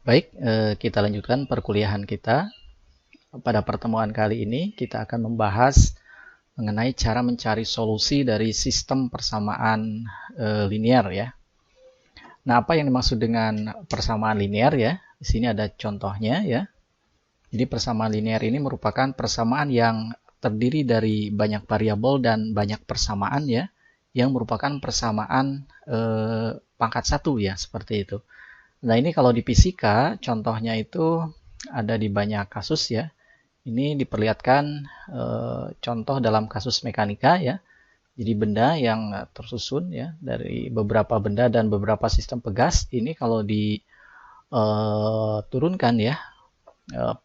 Baik, kita lanjutkan perkuliahan kita. Pada pertemuan kali ini kita akan membahas mengenai cara mencari solusi dari sistem persamaan linear ya. Nah, apa yang dimaksud dengan persamaan linear ya? Di sini ada contohnya ya. Jadi persamaan linear ini merupakan persamaan yang terdiri dari banyak variabel dan banyak persamaan ya, yang merupakan persamaan pangkat 1 ya, seperti itu. Nah, ini kalau di fisika, contohnya itu ada di banyak kasus ya. Ini diperlihatkan contoh dalam kasus mekanika ya. Jadi benda yang tersusun ya dari beberapa benda dan beberapa sistem pegas. Ini kalau diturunkan ya,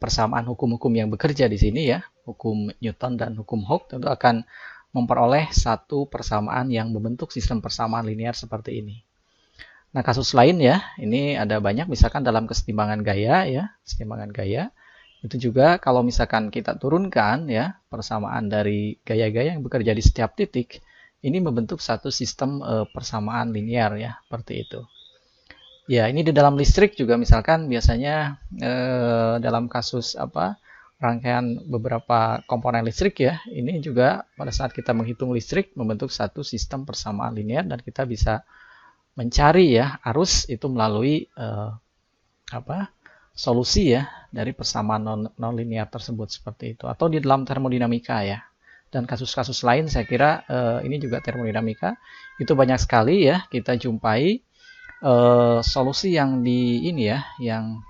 persamaan hukum-hukum yang bekerja di sini ya, hukum Newton dan hukum Hooke tentu akan memperoleh satu persamaan yang membentuk sistem persamaan linear seperti ini. Nah, kasus lain ya, ini ada banyak, misalkan dalam kesetimbangan gaya ya, kesetimbangan gaya. Itu juga kalau misalkan kita turunkan ya, persamaan dari gaya-gaya yang bekerja di setiap titik, ini membentuk satu sistem persamaan linear ya, seperti itu. Ya, ini di dalam listrik juga misalkan biasanya dalam kasus rangkaian beberapa komponen listrik ya, ini juga pada saat kita menghitung listrik membentuk satu sistem persamaan linear dan kita bisa mencari ya arus itu melalui solusi ya dari persamaan non-linear tersebut seperti itu, atau di dalam termodinamika ya, dan kasus-kasus lain saya kira ini juga termodinamika itu banyak sekali ya kita jumpai solusi yang di ini ya yang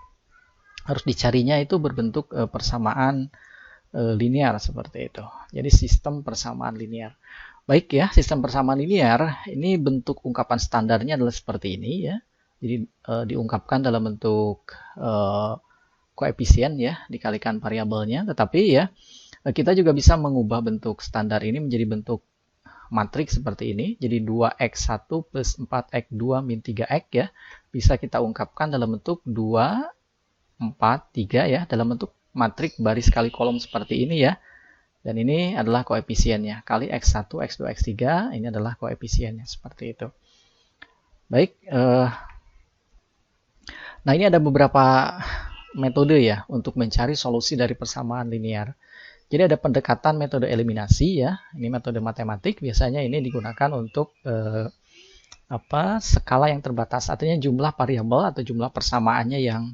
harus dicarinya itu berbentuk persamaan linear seperti itu. Jadi sistem persamaan linear. Baik ya, sistem persamaan linear ini bentuk ungkapan standarnya adalah seperti ini ya. Jadi diungkapkan dalam bentuk koefisien ya, dikalikan variabelnya. Tetapi ya, kita juga bisa mengubah bentuk standar ini menjadi bentuk matriks seperti ini. Jadi 2x1 plus 4x2 min 3x ya, bisa kita ungkapkan dalam bentuk 2, 4, 3 ya, dalam bentuk matriks baris kali kolom seperti ini ya. Dan ini adalah koefisiennya. Kali x1, x2, x3, ini adalah koefisiennya. Seperti itu. Baik. Nah, ini ada beberapa metode ya untuk mencari solusi dari persamaan linear. Jadi ada pendekatan metode eliminasi ya. Ini metode matematik. Biasanya ini digunakan untuk skala yang terbatas. Artinya jumlah variabel atau jumlah persamaannya yang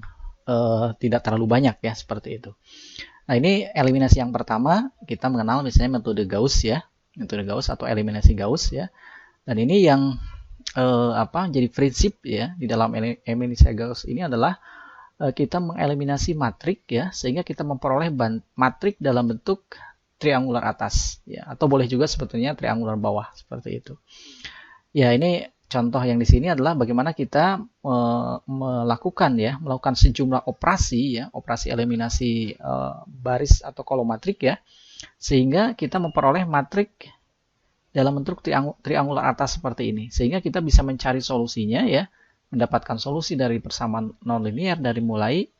tidak terlalu banyak ya, seperti itu. Nah, ini eliminasi yang pertama, kita mengenal misalnya metode Gauss ya. Metode Gauss atau eliminasi Gauss ya. Dan ini yang jadi prinsip ya di dalam eliminasi Gauss ini adalah kita mengeliminasi matrik ya, sehingga kita memperoleh matrik dalam bentuk triangular atas ya, atau boleh juga sebetulnya triangular bawah seperti itu. Ya, ini contoh yang di sini adalah bagaimana kita melakukan sejumlah operasi ya, operasi eliminasi baris atau kolom matrik ya, sehingga kita memperoleh matrik dalam bentuk triangular atas seperti ini, sehingga kita bisa mencari solusinya ya, mendapatkan solusi dari persamaan nonlinear dari mulai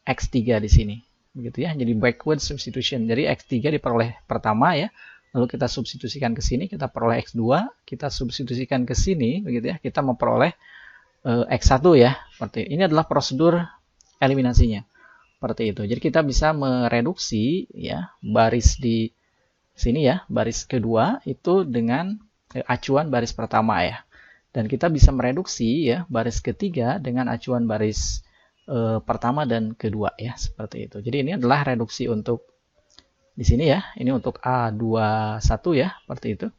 x3 di sini. Begitu ya. Jadi backward substitution. Jadi x3 diperoleh pertama ya. Lalu kita substitusikan ke sini, kita peroleh x2, kita substitusikan ke sini, begitu ya. Kita memperoleh x1 ya. Seperti ini adalah prosedur eliminasinya. Seperti itu. Jadi kita bisa mereduksi ya baris di sini ya, baris kedua itu dengan acuan baris pertama ya. Dan kita bisa mereduksi ya baris ketiga dengan acuan baris pertama dan kedua ya, seperti itu. Jadi ini adalah reduksi untuk di sini ya. Ini untuk A21 ya, seperti itu.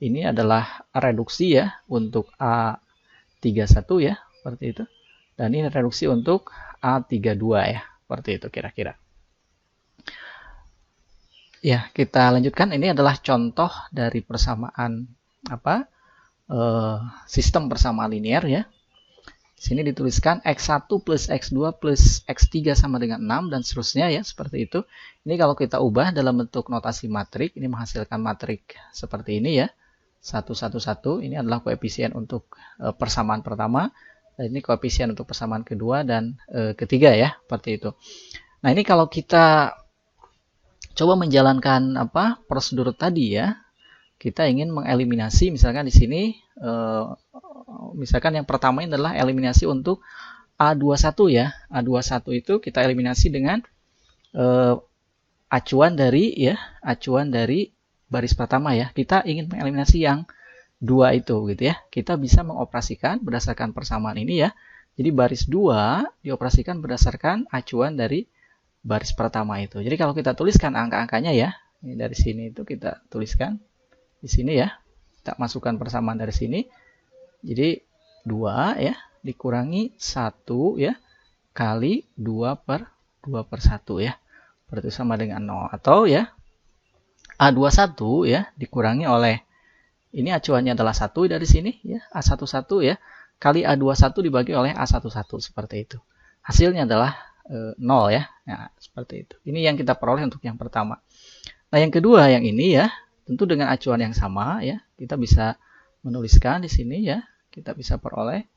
Ini adalah reduksi ya untuk A31 ya, seperti itu. Dan ini reduksi untuk A32 ya, seperti itu kira-kira. Ya, kita lanjutkan. Ini adalah contoh dari persamaan sistem persamaan linear ya. Di sini dituliskan x1 plus x2 plus x3 sama dengan 6 dan seterusnya ya, seperti itu. Ini kalau kita ubah dalam bentuk notasi matrik, ini menghasilkan matrik seperti ini ya. 1, 1, 1, ini adalah koefisien untuk persamaan pertama, dan ini koefisien untuk persamaan kedua dan ketiga ya, seperti itu. Nah, ini kalau kita coba menjalankan prosedur tadi ya, kita ingin mengeliminasi misalkan di sini misalkan yang pertama ini adalah eliminasi untuk A21 ya. A21 itu kita eliminasi dengan acuan dari baris pertama ya. Kita ingin mengeliminasi yang 2 itu gitu ya. Kita bisa mengoperasikan berdasarkan persamaan ini ya. Jadi baris 2 dioperasikan berdasarkan acuan dari baris pertama itu. Jadi kalau kita tuliskan angka-angkanya ya, ini dari sini itu kita tuliskan di sini ya. Kita masukkan persamaan dari sini. Jadi 2 ya dikurangi 1 ya kali 2 per 1 ya. Berarti sama dengan 0. Atau ya A21 ya dikurangi oleh, ini acuannya adalah 1 dari sini ya, A11 ya kali A21 dibagi oleh A11 seperti itu. Hasilnya adalah 0 ya. Nah, seperti itu. Ini yang kita peroleh untuk yang pertama. Nah, yang kedua yang ini ya, tentu dengan acuan yang sama ya, kita bisa menuliskan di sini ya, kita bisa peroleh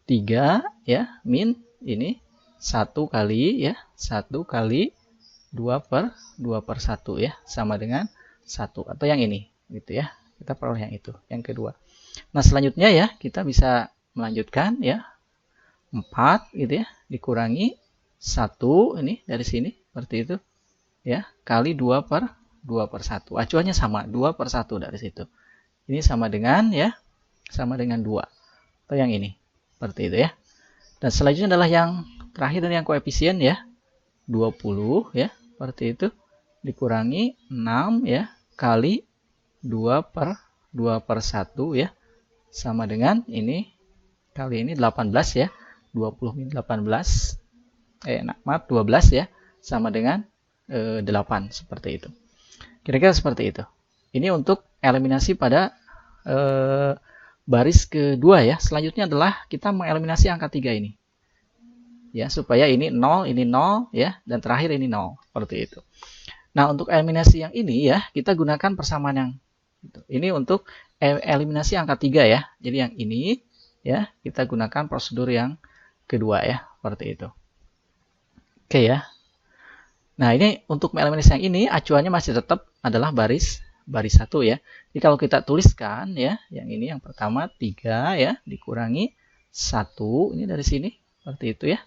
3 ya min ini 1 kali ya, 1 kali 2 per 1 ya, sama dengan 1. Atau yang ini gitu ya, kita peroleh yang itu, yang kedua. Nah, selanjutnya ya, kita bisa melanjutkan ya, 4 gitu ya, dikurangi 1 ini dari sini, seperti itu ya, kali 2 per 1. Acuannya sama, 2 per 1 dari situ. Ini sama dengan ya, sama dengan 2. Atau yang ini, seperti itu ya. Dan selanjutnya adalah yang terakhir dan yang koefisien ya, 20 ya, seperti itu, dikurangi 6 ya, kali 2 per 1 ya, sama dengan ini, kali ini 18 ya, 20 min 18, maaf 12 ya, sama dengan 8, seperti itu. Kira-kira seperti itu. Ini untuk eliminasi pada baris kedua ya. Selanjutnya adalah kita mengeliminasi angka 3 ini. Ya, supaya ini 0 ya, dan terakhir ini 0, seperti itu. Nah, untuk eliminasi yang ini ya, kita gunakan persamaan yang itu. Ini untuk eliminasi angka 3 ya. Jadi yang ini ya, kita gunakan prosedur yang kedua ya, seperti itu. Oke ya. Nah, ini untuk mengeliminasi yang ini, acuannya masih tetap adalah baris 1 ya. Jadi kalau kita tuliskan ya, yang ini yang pertama 3 ya, dikurangi 1, ini dari sini, seperti itu ya.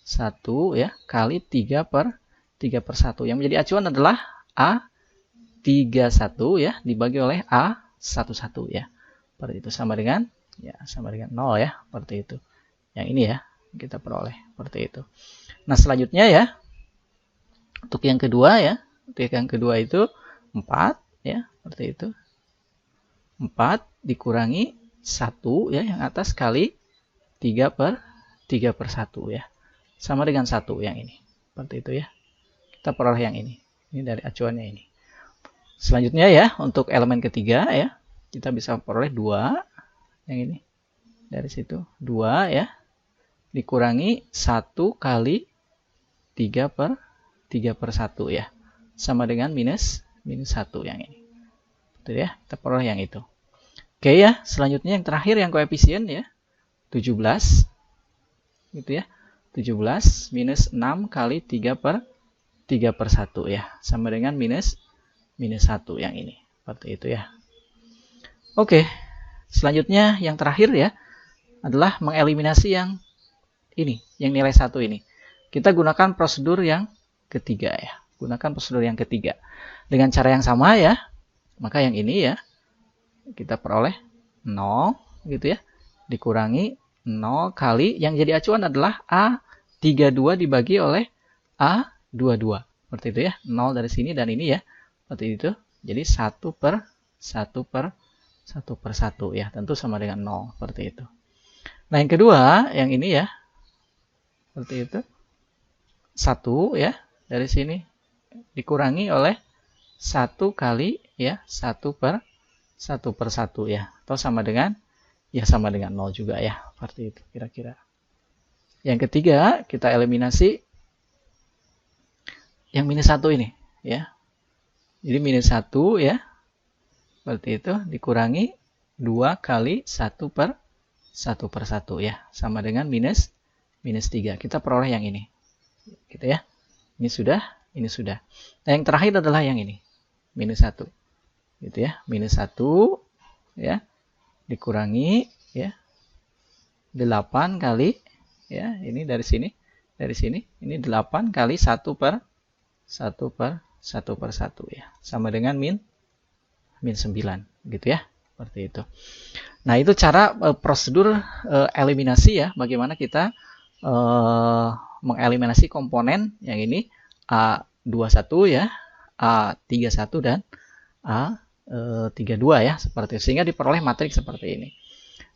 1 ya, kali 3 per 1. Yang menjadi acuan adalah A31 ya, dibagi oleh A11 ya. Seperti itu, sama dengan 0 ya, seperti itu. Yang ini ya, kita peroleh, seperti itu. Nah, selanjutnya ya, untuk yang kedua ya, itu 4 ya, seperti itu. 4 dikurangi 1 ya, yang atas kali 3 per 1 ya. Sama dengan 1 yang ini. Seperti itu ya. Kita peroleh yang ini. Ini dari acuannya ini. Selanjutnya ya, untuk elemen ketiga ya, kita bisa peroleh 2 yang ini. Dari situ 2 ya, dikurangi 1 kali 3 per 1 ya. Sama dengan minus 1 yang ini. Betul ya, kita peroleh yang itu. Oke ya, selanjutnya yang terakhir yang koefisien ya, 17 gitu ya. 17 minus 6 kali 3 per 1 ya, sama dengan minus 1 yang ini, seperti itu ya. Oke, selanjutnya yang terakhir ya, adalah mengeliminasi yang ini, yang nilai 1 ini. Kita gunakan prosedur yang ketiga ya, dengan cara yang sama ya. Maka yang ini ya, kita peroleh 0 gitu ya, dikurangi 0 kali, yang jadi acuan adalah A32 dibagi oleh A22. Seperti itu ya, 0 dari sini dan ini ya, seperti itu. Jadi 1 per 1 ya, tentu sama dengan 0, seperti itu. Nah, yang kedua, yang ini ya, seperti itu. 1 ya, dari sini dikurangi oleh 1 kali ya, 1 per 1 ya, atau sama dengan 0 juga ya, seperti itu kira-kira. Yang ketiga, kita eliminasi yang minus 1 ini ya. Jadi minus 1 ya, seperti itu, dikurangi 2 kali 1 per 1 ya, sama dengan minus 3. Kita peroleh yang ini gitu ya. Ini sudah. Nah, yang terakhir adalah yang ini, minus 1 gitu ya, minus 1 ya, dikurangi ya, 8 kali ya. Ini dari sini, ini 8 kali 1 per 1 per 1 per 1 ya. Sama dengan min 9 gitu ya. Seperti itu. Nah, itu cara prosedur eliminasi ya. Bagaimana kita mengeliminasi komponen yang ini A21 ya, A31 dan A32 ya, seperti itu. Sehingga diperoleh matriks seperti ini.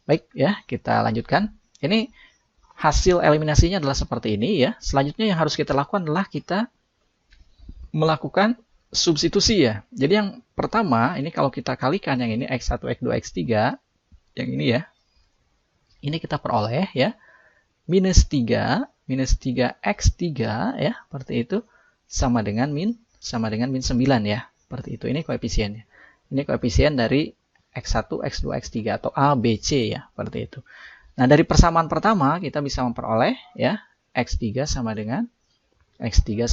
Baik ya, kita lanjutkan. Ini hasil eliminasinya adalah seperti ini ya. Selanjutnya yang harus kita lakukan adalah kita melakukan substitusi ya. Jadi yang pertama, ini kalau kita kalikan yang ini X1, X2, X3, yang ini ya. Ini kita peroleh ya. Minus 3 X3 ya, seperti itu, sama dengan min 9 ya. Seperti itu. Ini koefisiennya. Ini koefisien dari X1, X2, X3 atau A, B, C ya, seperti itu. Nah, dari persamaan pertama kita bisa memperoleh ya X3 sama dengan 3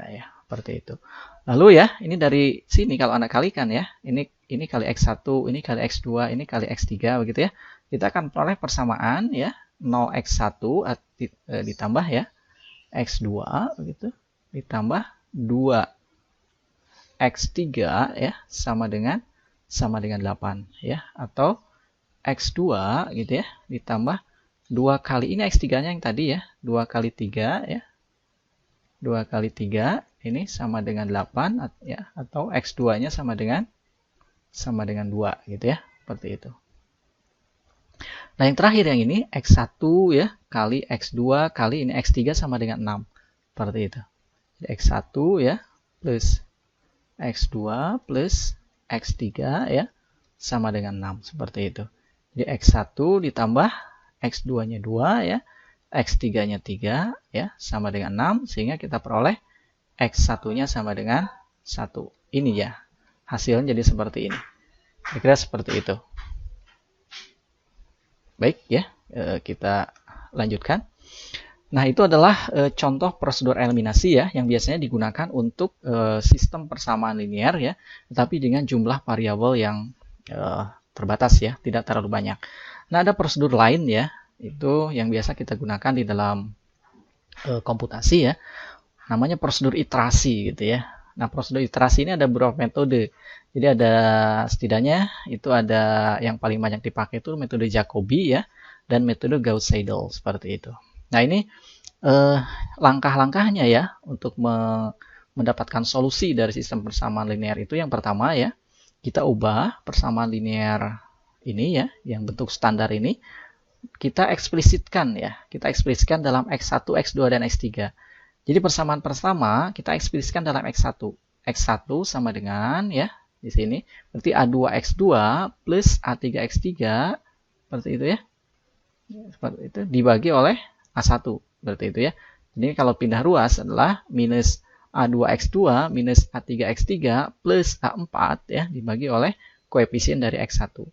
ya, seperti itu. Lalu ya, ini dari sini kalau Anda kalikan ya, ini kali X1, ini kali X2, ini kali X3 begitu ya. Kita akan peroleh persamaan ya, 0x1 ditambah ya X2 begitu, ditambah 2x3 ya sama dengan 8 ya, atau X2 gitu ya ditambah 2 kali ini X3-nya yang tadi ya, 2 kali 3 ya. 2 kali 3 ini sama dengan 8 ya, atau X2-nya sama dengan 2 gitu ya, seperti itu. Nah, yang terakhir yang ini X1 ya kali X2 kali ini X3 sama dengan 6. Seperti itu. Jadi X1 ya plus X2 plus X3 ya sama dengan 6. Seperti itu. Jadi X1 ditambah X2-nya 2 ya. X3-nya 3 ya sama dengan 6. Sehingga kita peroleh X1-nya sama dengan 1. Ini ya. Hasilnya jadi seperti ini. Kira-kira seperti itu. Baik ya, kita lanjutkan. Nah, itu adalah contoh prosedur eliminasi ya, yang biasanya digunakan untuk sistem persamaan linear ya, tetapi dengan jumlah variabel yang terbatas ya, tidak terlalu banyak. Nah, ada prosedur lain ya, itu yang biasa kita gunakan di dalam komputasi ya, namanya prosedur iterasi gitu ya. Nah, prosedur iterasi ini ada beberapa metode. Jadi ada setidaknya itu ada yang paling banyak dipakai itu metode Jacobi ya, dan metode Gauss-Seidel seperti itu. Nah, ini langkah-langkahnya ya untuk mendapatkan solusi dari sistem persamaan linear itu. Yang pertama ya, kita ubah persamaan linear ini ya, yang bentuk standar ini kita eksplisitkan ya. Kita eksplisitkan dalam X1, X2 dan X3. Jadi persamaan pertama kita eksplisitkan dalam X1. X1 sama dengan ya di sini berarti A2X2 plus A3X3 seperti itu ya. Seperti itu dibagi oleh A1 berarti itu ya. Jadi kalau pindah ruas adalah minus A2X2 minus A3X3 plus A4 ya dibagi oleh koefisien dari X1.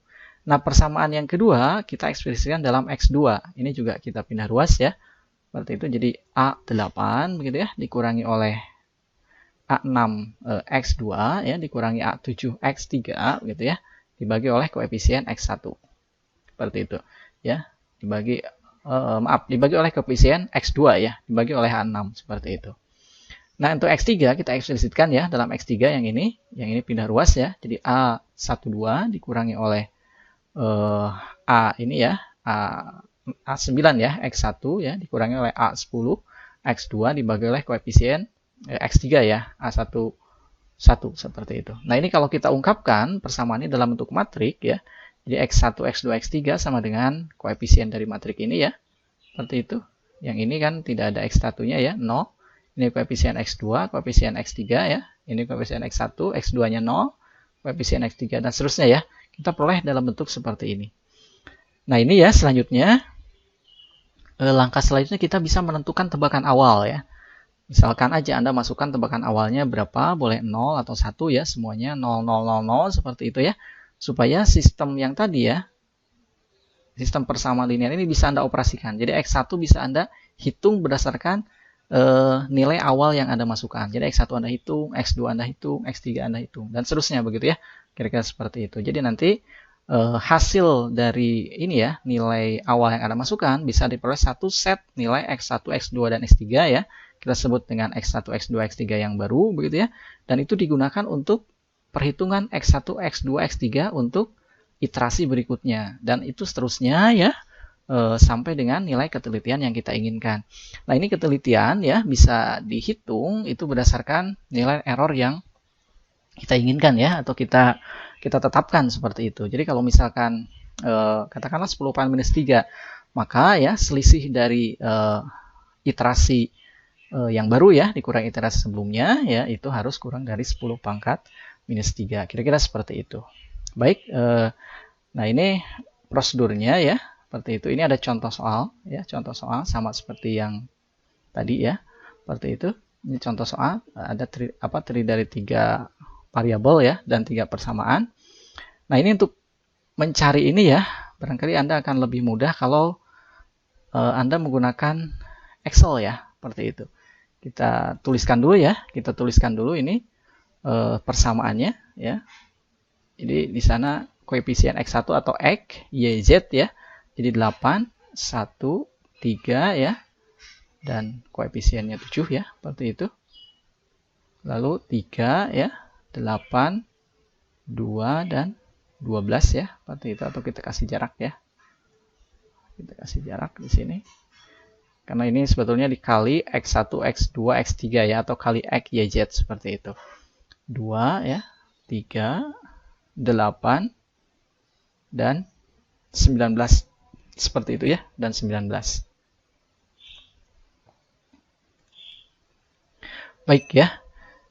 Nah, persamaan yang kedua kita eksplisitkan dalam X2. Ini juga kita pindah ruas ya. Seperti itu, jadi A8 begitu ya, dikurangi oleh A6 X2 ya, dikurangi A7 X3 gitu ya, dibagi oleh koefisien X1. Seperti itu ya, dibagi oleh koefisien X2 ya, dibagi oleh A6 seperti itu. Nah, untuk X3 kita eksplisitkan ya, dalam X3 yang ini pindah ruas ya, jadi A12 dikurangi oleh A ini ya, A9 ya, X1 ya, dikurangi oleh A10, X2 dibagi oleh koefisien X3 ya, A1, 1 seperti itu. Nah, ini kalau kita ungkapkan persamaan ini dalam bentuk matrik ya, jadi X1, X2, X3 sama dengan koefisien dari matrik ini ya, seperti itu. Yang ini kan tidak ada X1-nya ya, 0. Ini koefisien X2, koefisien X3 ya, ini koefisien X1, X2-nya 0, koefisien X3, dan seterusnya ya. Kita peroleh dalam bentuk seperti ini. Nah, ini ya selanjutnya. Langkah selanjutnya kita bisa menentukan tebakan awal ya. Misalkan aja Anda masukkan tebakan awalnya berapa, boleh 0 atau 1 ya, semuanya 0, 0, 0, 0 seperti itu ya. Supaya sistem yang tadi ya, sistem persamaan linear ini bisa Anda operasikan. Jadi X1 bisa Anda hitung berdasarkan nilai awal yang Anda masukkan. Jadi X1 Anda hitung, X2 Anda hitung, X3 Anda hitung, dan seterusnya begitu ya. Kira-kira seperti itu. Jadi nanti hasil dari ini ya, nilai awal yang Anda masukkan bisa diperoleh satu set nilai X1, X2, dan X3 ya. Kita sebut dengan X1, X2, X3 yang baru begitu ya. Dan itu digunakan untuk perhitungan X1, X2, X3 untuk iterasi berikutnya. Dan itu seterusnya ya, sampai dengan nilai ketelitian yang kita inginkan. Nah, ini ketelitian ya bisa dihitung itu berdasarkan nilai error yang kita inginkan ya, atau kita tetapkan seperti itu. Jadi kalau misalkan katakanlah 10 pangkat minus 3, maka ya selisih dari iterasi yang baru ya dikurangi iterasi sebelumnya ya, itu harus kurang dari 10 pangkat minus 3. Kira-kira seperti itu. Baik, nah ini prosedurnya ya, seperti itu. Ini ada contoh soal ya, contoh soal sama seperti yang tadi ya, seperti itu. Ini contoh soal, ada terdiri dari 3 variabel ya dan 3 persamaan. Nah, ini untuk mencari ini ya, barangkali Anda akan lebih mudah kalau Anda menggunakan Excel ya, seperti itu. Kita tuliskan dulu ya, kita tuliskan dulu ini persamaannya ya. Jadi di sana koefisien X1 atau X, Y, Z ya. Jadi 8, 1, 3 ya. Dan koefisiennya 7 ya, seperti itu. Lalu 3 ya. 8, 2, dan 12 ya, seperti itu. Atau kita kasih jarak ya. Kita kasih jarak di sini. Karena ini sebetulnya dikali X1, X2, X3 ya, atau kali X, Y, Z seperti itu. 2 ya, 3, 8, dan 19. Seperti itu ya, dan 19. Baik ya.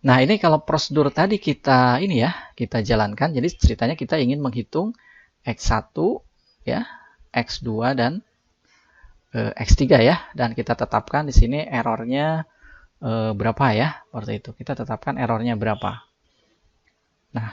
Nah, ini kalau prosedur tadi kita ini ya, kita jalankan. Jadi ceritanya kita ingin menghitung X1 ya, X2 dan X3 ya, dan kita tetapkan di sini errornya berapa ya, seperti itu. Kita tetapkan errornya berapa. Nah,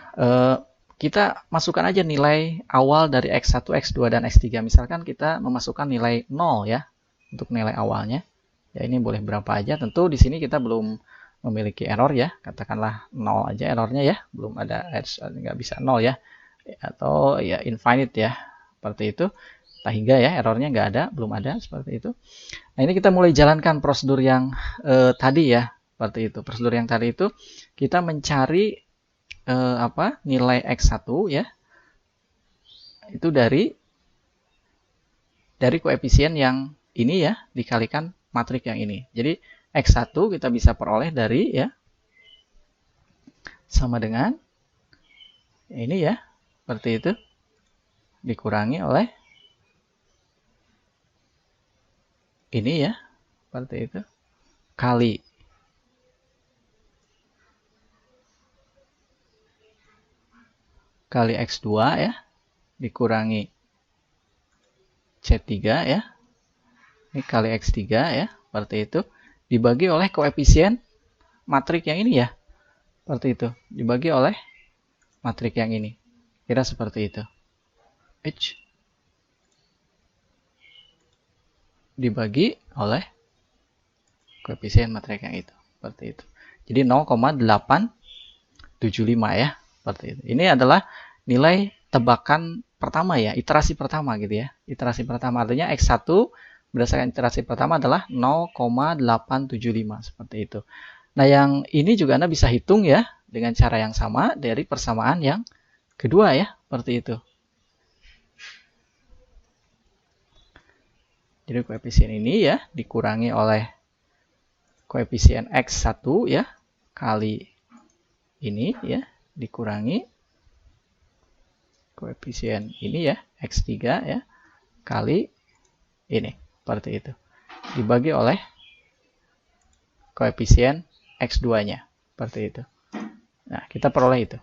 kita masukkan aja nilai awal dari X1, X2, dan X3. Misalkan kita memasukkan nilai 0 ya, untuk nilai awalnya. Ya, ini boleh berapa aja. Tentu di sini kita belum memiliki error ya, katakanlah 0 aja errornya ya, belum ada, nggak bisa 0 ya, atau ya infinite ya, seperti itu, hingga ya errornya nggak ada, belum ada, seperti itu. Nah, ini kita mulai jalankan prosedur yang tadi ya, seperti itu. Prosedur yang tadi itu kita mencari nilai X1 ya, itu dari koefisien yang ini ya, dikalikan matrik yang ini. Jadi X1 kita bisa peroleh dari ya, sama dengan ini ya, seperti itu, dikurangi oleh ini ya, seperti itu, kali X2 ya, dikurangi C3 ya, ini kali X3 ya, seperti itu, dibagi oleh koefisien matrik yang ini ya, seperti itu, dibagi oleh matrik yang ini. Kira seperti itu. H dibagi oleh koefisien matrik yang itu, seperti itu. Jadi 0,875 ya, seperti itu. Ini adalah nilai tebakan pertama ya, iterasi pertama gitu ya. Iterasi pertama artinya X1 berdasarkan iterasi pertama adalah 0,875 seperti itu. Nah, yang ini juga Anda bisa hitung ya dengan cara yang sama dari persamaan yang kedua ya, seperti itu. Jadi koefisien ini ya dikurangi oleh koefisien X1 ya kali ini ya, dikurangi koefisien ini ya, X3 ya kali ini, seperti itu, dibagi oleh koefisien X2-nya, seperti itu. Nah, kita peroleh itu.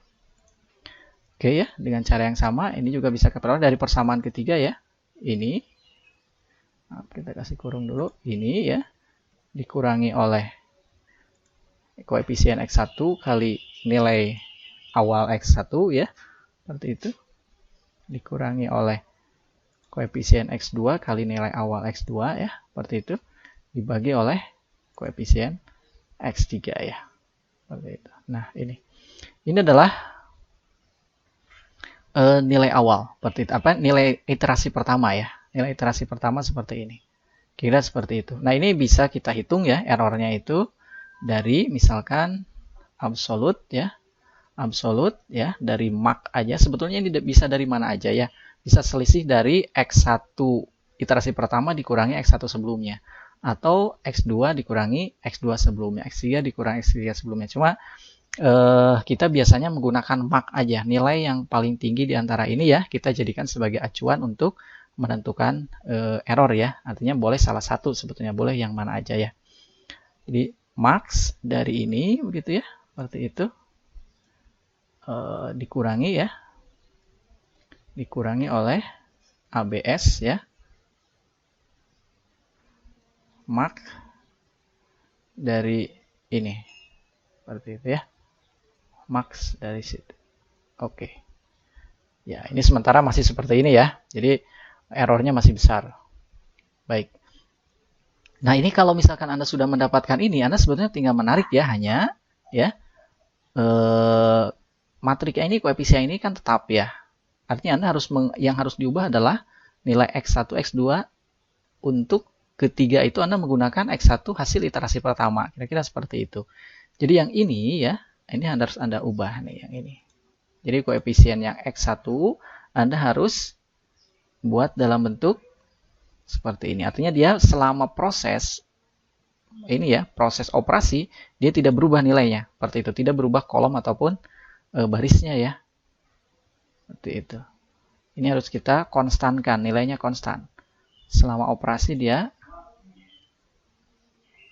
Oke ya, dengan cara yang sama, ini juga bisa kita peroleh dari persamaan ketiga ya. Ini, kita kasih kurung dulu, ini ya, dikurangi oleh koefisien X1 kali nilai awal X1 ya, seperti itu, dikurangi oleh koefisien X2 kali nilai awal X2 ya, seperti itu, dibagi oleh koefisien X3 ya, seperti itu. Nah, ini adalah nilai awal, seperti itu. Apa nilai iterasi pertama ya? Nilai iterasi pertama seperti ini. Kira seperti itu. Nah, ini bisa kita hitung ya errornya itu dari misalkan absolute ya. Absolute ya, dari mark aja. Sebetulnya ini bisa dari mana aja ya. Bisa selisih dari X1 iterasi pertama dikurangi X1 sebelumnya. Atau X2 dikurangi X2 sebelumnya. X3 dikurangi X3 sebelumnya. Cuma kita biasanya menggunakan mark aja. Nilai yang paling tinggi di antara ini ya, kita jadikan sebagai acuan untuk menentukan error ya. Artinya boleh salah satu, sebetulnya boleh yang mana aja ya. Jadi marks dari ini begitu ya, seperti itu. Dikurangi ya, dikurangi oleh ABS ya, mark dari ini, seperti itu ya, marks dari situ. Oke. Ya, ini sementara masih seperti ini ya. Jadi errornya masih besar. Baik. Nah, ini kalau misalkan Anda sudah mendapatkan ini, Anda sebetulnya tinggal menarik ya, hanya ya. Matriknya ini, koefisien ini kan tetap ya. Artinya Anda yang harus diubah adalah nilai X1, X2 untuk ketiga itu Anda menggunakan X1 hasil iterasi pertama. Kira-kira seperti itu. Jadi yang ini ya, ini harus Anda ubah nih yang ini. Jadi koefisien yang X1 Anda harus buat dalam bentuk seperti ini. Artinya dia selama proses ini ya, proses operasi, dia tidak berubah nilainya. Seperti itu, tidak berubah kolom ataupun barisnya ya. Seperti itu. Ini harus kita konstankan, nilainya konstan. Selama operasi dia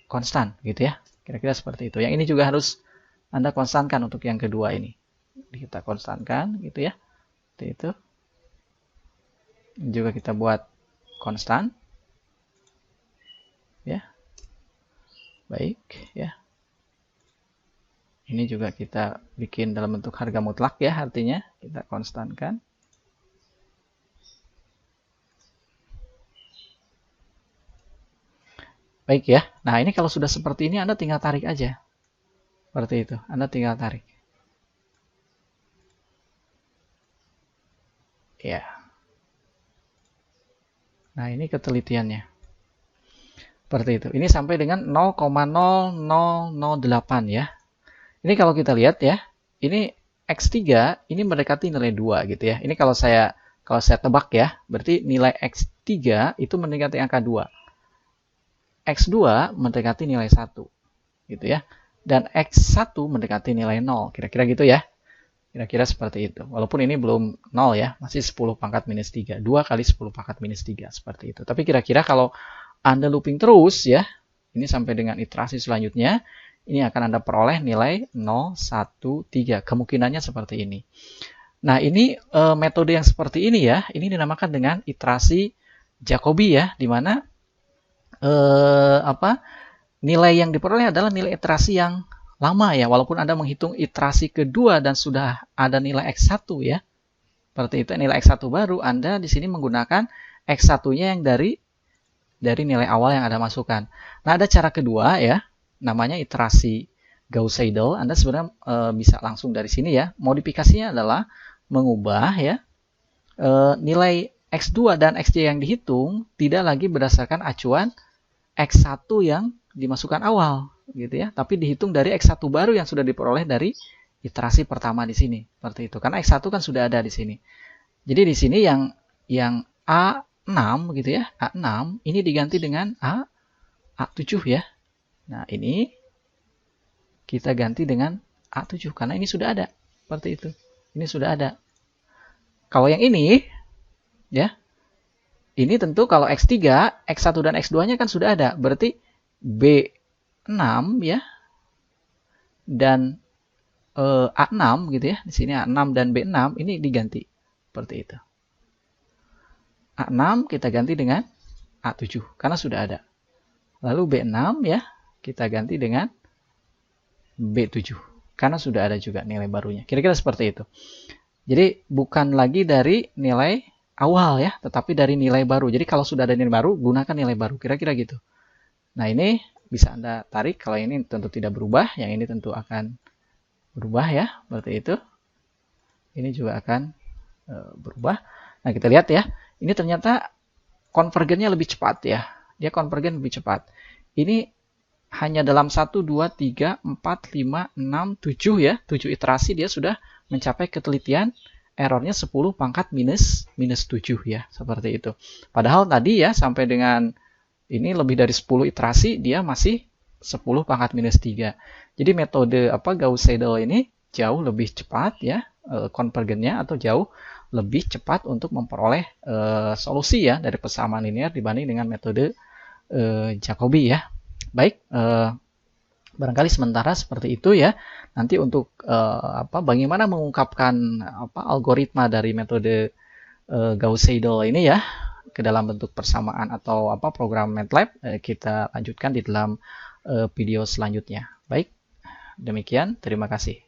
konstan gitu ya. Kira-kira seperti itu. Yang ini juga harus Anda konstankan untuk yang kedua ini. Kita konstankan gitu ya. Seperti itu. Ini juga kita buat konstan. Ya. Baik ya. Ini juga kita bikin dalam bentuk harga mutlak ya, artinya kita konstankan. Baik ya. Nah, ini kalau sudah seperti ini Anda tinggal tarik aja. Seperti itu. Anda tinggal tarik. Ya. Nah, ini ketelitiannya. Seperti itu. Ini sampai dengan 0,0008 ya. Ini kalau kita lihat ya, ini X3 ini mendekati nilai 2 gitu ya. Ini kalau saya tebak ya, berarti nilai X3 itu mendekati angka 2. X2 mendekati nilai 1 gitu ya. Dan X1 mendekati nilai 0. Kira-kira gitu ya. Kira-kira seperti itu. Walaupun ini belum 0 ya, masih 10 pangkat minus 3. 2 kali 10 pangkat minus 3 seperti itu. Tapi kira-kira kalau Anda looping terus ya, ini sampai dengan iterasi selanjutnya, ini akan Anda peroleh nilai 013. Kemungkinannya seperti ini. Nah, ini metode yang seperti ini ya. Ini dinamakan dengan iterasi Jacobi ya, di mana nilai yang diperoleh adalah nilai iterasi yang lama ya. Walaupun Anda menghitung iterasi kedua dan sudah ada nilai X1 ya. Seperti itu, nilai X1 baru, Anda di sini menggunakan X1-nya yang dari nilai awal yang Anda masukkan. Nah, ada cara kedua ya. Namanya iterasi Gauss-Seidel. Anda sebenarnya bisa langsung dari sini ya. Modifikasinya adalah mengubah ya nilai X2 dan Xj yang dihitung tidak lagi berdasarkan acuan X1 yang dimasukkan awal gitu ya, tapi dihitung dari X1 baru yang sudah diperoleh dari iterasi pertama di sini. Seperti itu. Karena X1 kan sudah ada di sini. Jadi di sini yang A6 gitu ya, A6 ini diganti dengan A7 ya. Nah, ini kita ganti dengan A7 karena ini sudah ada. Seperti itu. Ini sudah ada. Kalau yang ini ya, ini tentu kalau X3, X1 dan X2-nya kan sudah ada. Berarti B6 ya dan A6 gitu ya. Di sini A6 dan B6 ini diganti. Seperti itu. A6 kita ganti dengan A7 karena sudah ada. Lalu B6 ya, kita ganti dengan B7 karena sudah ada juga nilai barunya. Kira-kira seperti itu. Jadi bukan lagi dari nilai awal ya, tetapi dari nilai baru. Jadi kalau sudah ada nilai baru, gunakan nilai baru. Kira-kira gitu. Nah, ini bisa Anda tarik. Kalau ini tentu tidak berubah, yang ini tentu akan berubah ya, seperti itu. Ini juga akan berubah. Nah, kita lihat ya, ini ternyata konvergennya lebih cepat ya. Dia konvergen lebih cepat. Ini hanya dalam 1, 2, 3, 4, 5, 6, 7 ya. 7 iterasi dia sudah mencapai ketelitian errornya 10 pangkat minus 7 ya. Seperti itu. Padahal tadi ya sampai dengan ini lebih dari 10 iterasi dia masih 10 pangkat minus 3. Jadi metode Gauss-Seidel ini jauh lebih cepat ya konvergennya, atau jauh lebih cepat untuk memperoleh solusi ya dari persamaan linear dibanding dengan metode Jacobi ya. Baik, barangkali sementara seperti itu ya. Nanti untuk bagaimana mengungkapkan algoritma dari metode Gauss-Seidel ini ya ke dalam bentuk persamaan atau program MATLAB, kita lanjutkan di dalam video selanjutnya. Baik, demikian, terima kasih.